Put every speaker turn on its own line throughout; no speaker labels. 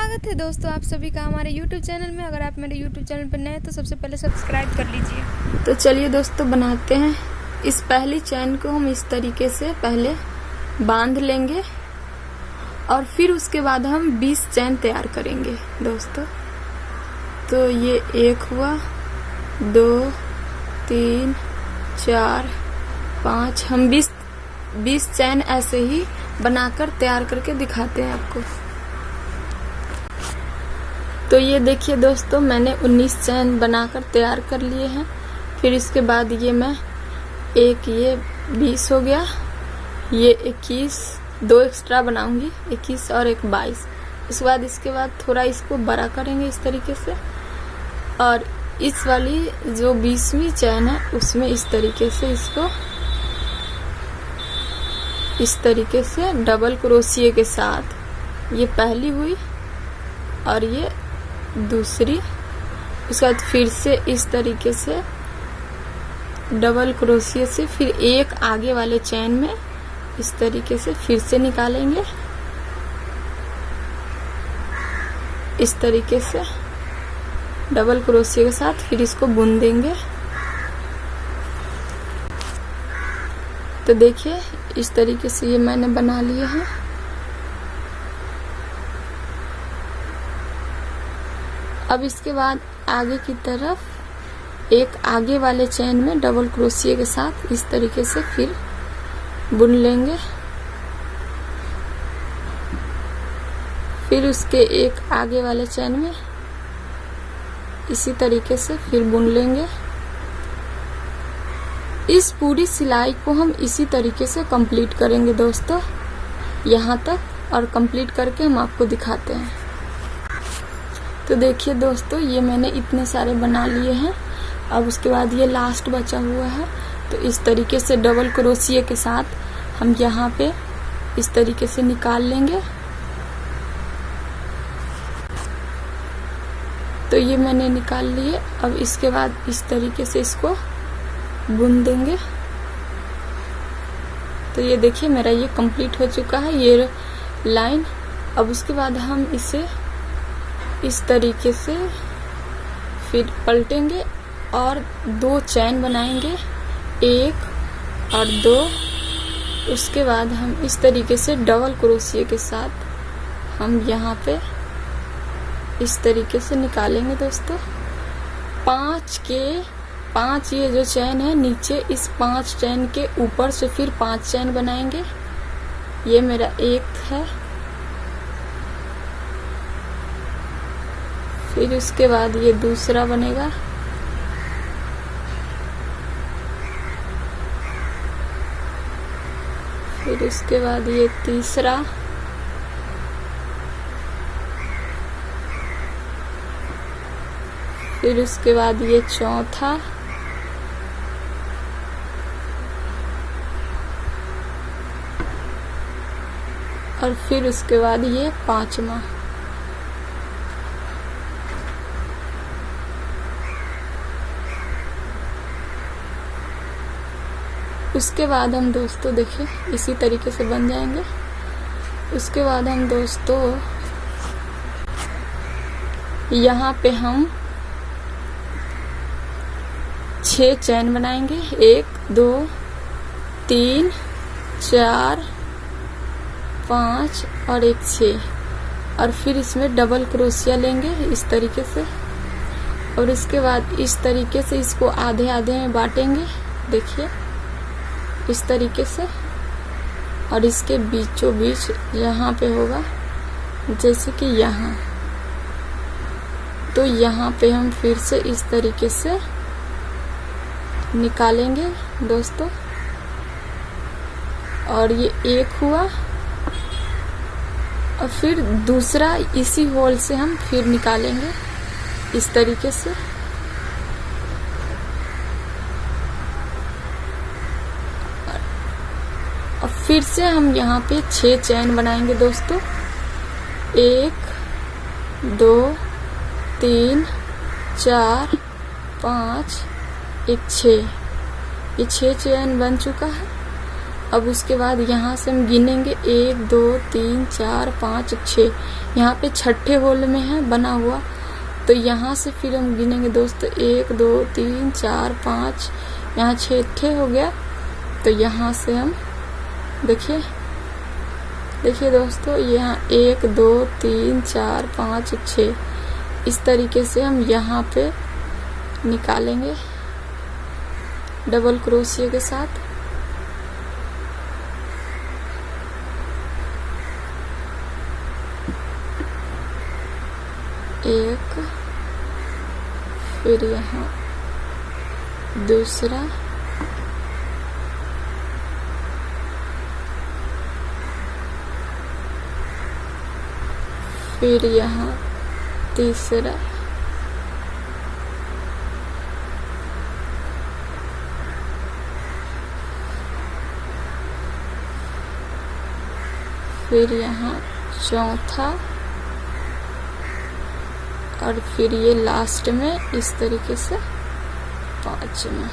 स्वागत है दोस्तों आप सभी का हमारे YouTube चैनल में। अगर आप मेरे YouTube चैनल पर नए हैं तो सबसे पहले सब्सक्राइब कर लीजिए।
तो चलिए दोस्तों बनाते हैं। इस पहली चैन को हम इस तरीके से पहले बांध लेंगे और फिर उसके बाद हम 20 चैन तैयार करेंगे दोस्तों। तो ये एक हुआ, 2, 3, 4, 5। हम 20 चैन ऐसे ही बनाकर तैयार करके दिखाते हैं आपको। तो ये देखिए दोस्तों, मैंने 19 चैन बनाकर तैयार कर लिए हैं। फिर इसके बाद ये मैं ये 20 हो गया, ये 21, 2 एक्स्ट्रा बनाऊंगी, 21 और एक 22। इसके बाद थोड़ा इसको बड़ा करेंगे इस तरीके से, और इस वाली जो 20वीं चैन है उसमें इस तरीके से इसको इस तरीके से डबल क्रोशिया के साथ, ये पहली हुई और ये दूसरी। उसके बाद फिर से इस तरीके से डबल क्रोशिया से फिर एक आगे वाले चैन में इस तरीके से फिर से निकालेंगे, इस तरीके से डबल क्रोशिया के साथ फिर इसको बुन देंगे। तो देखिए इस तरीके से ये मैंने बना लिए हैं। अब इसके बाद आगे की तरफ एक आगे वाले चैन में डबल क्रोशिया के साथ इस तरीके से फिर बुन लेंगे, फिर उसके एक आगे वाले चैन में इसी तरीके से फिर बुन लेंगे। इस पूरी सिलाई को हम इसी तरीके से कंप्लीट करेंगे दोस्तों, यहाँ तक, और कंप्लीट करके हम आपको दिखाते हैं। तो देखिए दोस्तों, ये मैंने इतने सारे बना लिए हैं। अब उसके बाद ये लास्ट बचा हुआ है, तो इस तरीके से डबल क्रोशिया के साथ हम यहाँ पे इस तरीके से निकाल लेंगे। तो ये मैंने निकाल लिए। अब इसके बाद इस तरीके से इसको बुन देंगे। तो ये देखिए मेरा ये कंप्लीट हो चुका है, ये लाइन। अब उसके बाद हम इसे इस तरीके से फिर पलटेंगे और 2 चैन बनाएंगे, 1 और 2। उसके बाद हम इस तरीके से डबल क्रोशिया के साथ हम यहाँ पे इस तरीके से निकालेंगे दोस्तों। 5 ये जो चैन है नीचे, इस 5 चैन के ऊपर से फिर 5 चैन बनाएंगे। ये मेरा एक है, फिर उसके बाद ये दूसरा बनेगा, फिर उसके बाद ये तीसरा, फिर उसके बाद ये चौथा, और फिर उसके बाद ये 5वां। उसके बाद हम दोस्तों देखिए इसी तरीके से बन जाएंगे। उसके बाद हम दोस्तों यहाँ पे हम 6 चैन बनाएंगे, 1, 2, 3, 4, 5 और एक 6, और फिर इसमें डबल क्रोशिया लेंगे इस तरीके से। और इसके बाद इस तरीके से इसको आधे आधे में बांटेंगे, देखिए इस तरीके से, और इसके बीचों बीच यहाँ पे होगा, जैसे कि यहाँ। तो यहाँ पे हम फिर से इस तरीके से निकालेंगे दोस्तों, और ये एक हुआ, और फिर दूसरा इसी होल से हम फिर निकालेंगे इस तरीके से। और फिर से हम यहाँ पे 6 चैन बनाएंगे दोस्तों, 1, 2, 3, 4, 5, एक 6। ये 6 चैन बन चुका है। अब उसके बाद यहाँ से हम गिनेंगे 1 2 3 4 5 6। यहाँ पे छठे होल में है बना हुआ, तो यहाँ से फिर हम गिनेंगे दोस्तों 1 2 3 4 5, यहाँ छठे हो गया। तो यहाँ से हम देखिए दोस्तों, यहाँ 1 2 3 4 5 6 इस तरीके से हम यहाँ पे निकालेंगे डबल क्रोशिया के साथ। एक, फिर यहाँ दूसरा, फिर यहाँ तीसरा, फिर यहाँ चौथा, और फिर ये लास्ट में इस तरीके से पांचवा।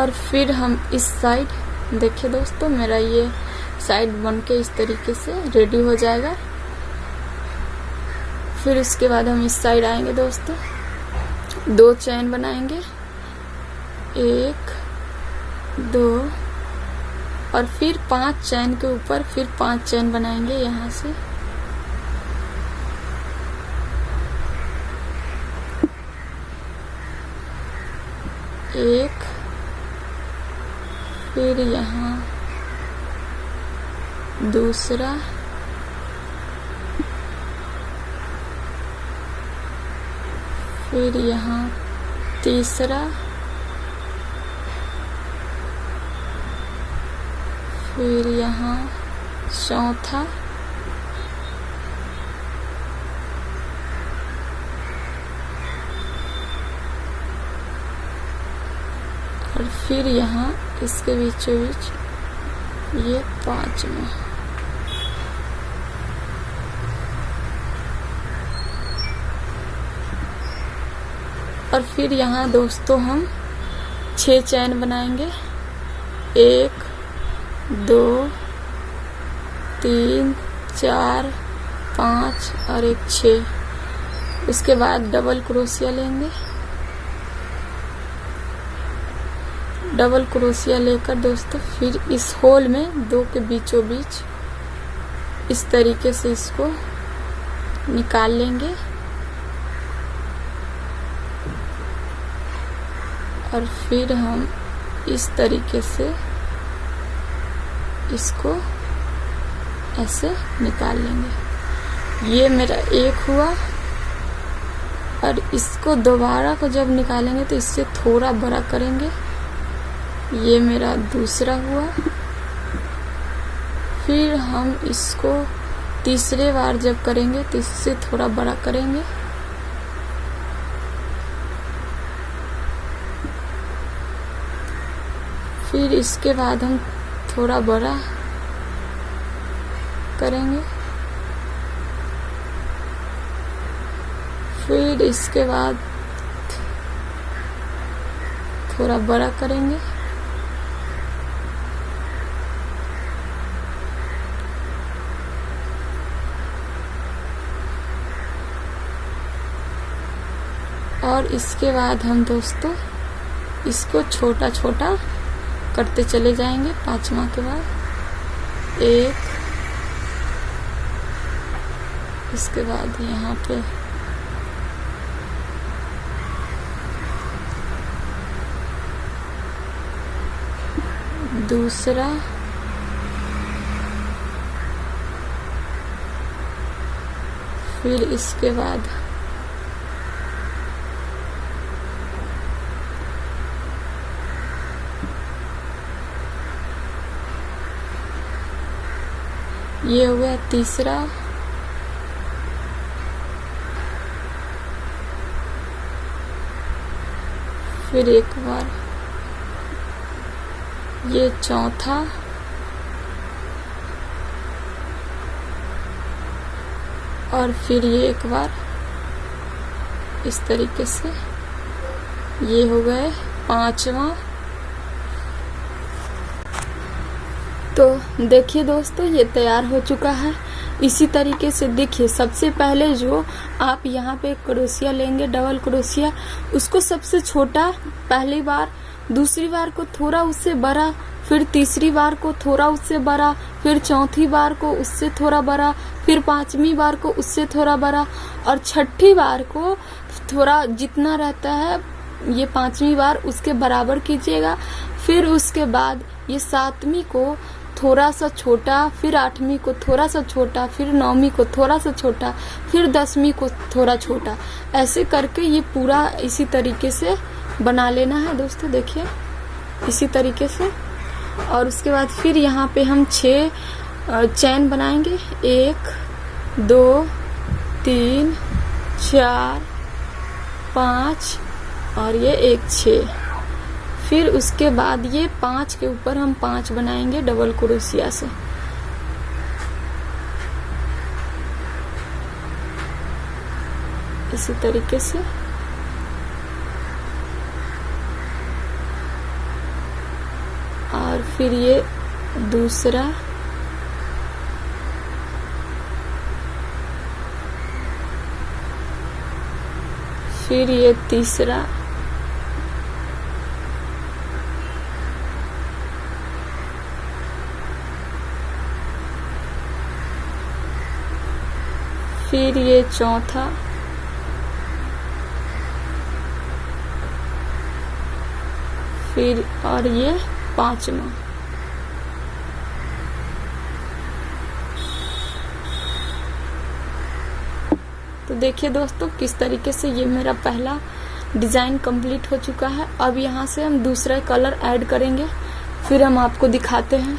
और फिर हम इस साइड देखिए दोस्तों, मेरा ये साइड बन के इस तरीके से रेडी हो जाएगा। फिर उसके बाद हम इस साइड आएंगे दोस्तों, 2 चैन बनाएंगे, 1 2, और फिर 5 चैन के ऊपर फिर 5 चैन बनाएंगे। यहाँ से एक, फिर यहाँ दूसरा, फिर यहाँ तीसरा, फिर यहाँ चौथा, और फिर यहाँ इसके बीचों बीच ये पांचवा। और फिर यहाँ दोस्तों हम 6 चैन बनाएंगे, 1 2 3 4 5 और एक 6। उसके बाद डबल क्रोशिया लेंगे, डबल क्रोशिया लेकर दोस्तों फिर इस होल में 2 के बीचों बीच इस तरीके से इसको निकाल लेंगे। और फिर हम इस तरीके से इसको ऐसे निकाल लेंगे। ये मेरा एक हुआ, और इसको दोबारा को जब निकालेंगे तो इससे थोड़ा बड़ा करेंगे। ये मेरा दूसरा हुआ। फिर हम इसको तीसरे बार जब करेंगे तो इससे थोड़ा बड़ा करेंगे। फिर इसके बाद हम थोड़ा बड़ा करेंगे। फिर इसके बाद थोड़ा बड़ा करेंगे। और इसके बाद हम दोस्तों इसको छोटा छोटा करते चले जाएंगे। 5वां के बाद 1, इसके बाद यहाँ पे दूसरा, फिर इसके बाद ये हो गया तीसरा, फिर एक बार ये चौथा, और फिर ये एक बार इस तरीके से ये हो गए 5वां। तो देखिए दोस्तों, ये तैयार हो चुका है। इसी तरीके से देखिए, सबसे पहले जो आप यहाँ पे क्रोशिया लेंगे, डबल क्रोशिया, उसको सबसे छोटा पहली बार, दूसरी बार को थोड़ा उससे बड़ा, फिर तीसरी बार को थोड़ा उससे बड़ा, फिर चौथी बार को उससे थोड़ा बड़ा, फिर 5वीं बार को उससे थोड़ा बड़ा, और 6ठी बार को थोड़ा जितना रहता है ये 5वीं बार उसके बराबर कीजिएगा। फिर उसके बाद ये 7वीं को थोड़ा सा छोटा, फिर 8वीं को थोड़ा सा छोटा, फिर 9वीं को थोड़ा सा छोटा, फिर 10वीं को थोड़ा छोटा, ऐसे करके ये पूरा इसी तरीके से बना लेना है दोस्तों। देखिए इसी तरीके से। और उसके बाद फिर यहाँ पे हम 6 चैन बनाएंगे। 1 2 3 4 5 और ये 1 6। फिर उसके बाद ये 5 के ऊपर हम 5 बनाएंगे डबल क्रोशिया से। इसी तरीके से। और फिर ये दूसरा, फिर ये तीसरा, फिर ये चौथा, फिर और ये 5वां। तो देखिए दोस्तों, किस तरीके से ये मेरा पहला डिजाइन कंप्लीट हो चुका है। अब यहाँ से हम दूसरा कलर ऐड करेंगे, फिर हम आपको दिखाते हैं।